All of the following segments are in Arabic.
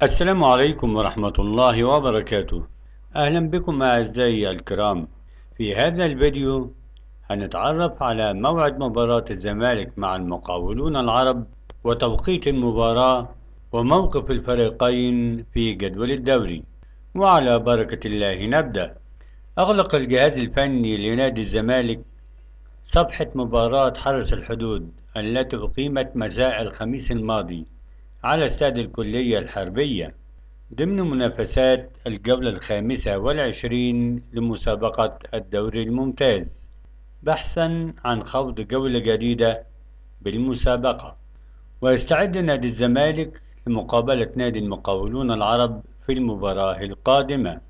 السلام عليكم ورحمة الله وبركاته. أهلا بكم أعزائي الكرام. في هذا الفيديو هنتعرف على موعد مباراة الزمالك مع المقاولون العرب وتوقيت المباراة وموقف الفريقين في جدول الدوري. وعلى بركة الله نبدأ. أغلق الجهاز الفني لنادي الزمالك صفحة مباراة حرس الحدود التي أقيمت مساء الخميس الماضي على استاد الكلية الحربية ضمن منافسات الجولة الخامسة والعشرين لمسابقة الدوري الممتاز، بحثا عن خوض جولة جديدة بالمسابقة. ويستعد نادي الزمالك لمقابلة نادي المقاولون العرب في المباراة القادمة.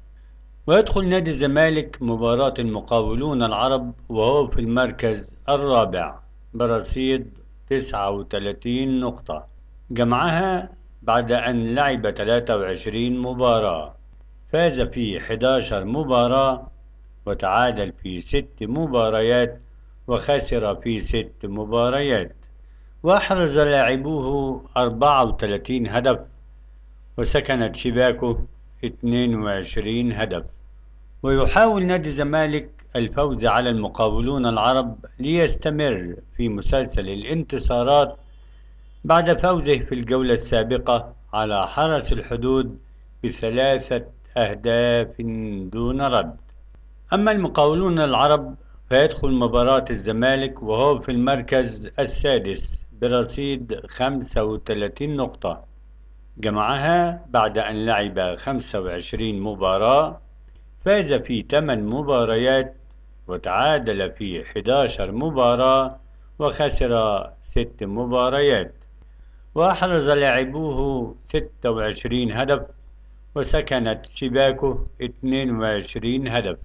ويدخل نادي الزمالك مباراة المقاولون العرب وهو في المركز الرابع برصيد 39 نقطة، جمعها بعد أن لعب 23 مباراة، فاز في 11 مباراة وتعادل في 6 مباريات وخسر في 6 مباريات. وأحرز لاعبوه 34 هدف وسكنت شباكه 22 هدف. ويحاول نادي الزمالك الفوز على المقاولون العرب ليستمر في مسلسل الانتصارات بعد فوزه في الجولة السابقة على حرس الحدود ب3 أهداف دون رد. أما المقاولون العرب فيدخل مباراة الزمالك وهو في المركز السادس برصيد 35 نقطة، جمعها بعد أن لعب 25 مباراة، فاز في 8 مباريات وتعادل في 11 مباراة وخسر 6 مباريات. وأحرز لاعبوه 26 هدف وسكنت شباكه 22 هدف.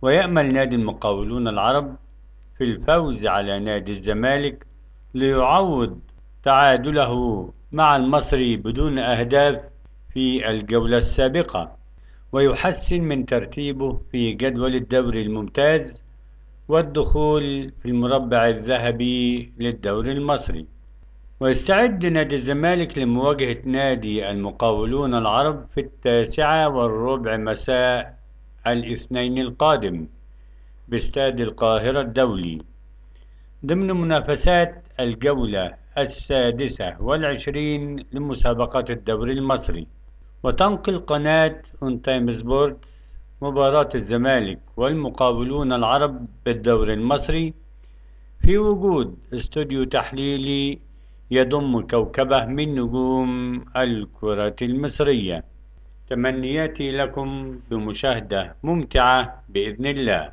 ويأمل نادي المقاولون العرب في الفوز على نادي الزمالك ليعوض تعادله مع المصري بدون أهداف في الجولة السابقة، ويحسن من ترتيبه في جدول الدوري الممتاز والدخول في المربع الذهبي للدوري المصري. ويستعد نادي الزمالك لمواجهة نادي المقاولون العرب في 9:15 مساء الاثنين القادم باستاد القاهرة الدولي ضمن منافسات الجولة السادسة والعشرين لمسابقة الدوري المصري. وتنقل قناة اون تايم سبورتس مباراة الزمالك والمقاولون العرب بالدوري المصري في وجود استوديو تحليلي يضم كوكبة من نجوم الكرة المصرية. تمنياتي لكم بمشاهدة ممتعة بإذن الله.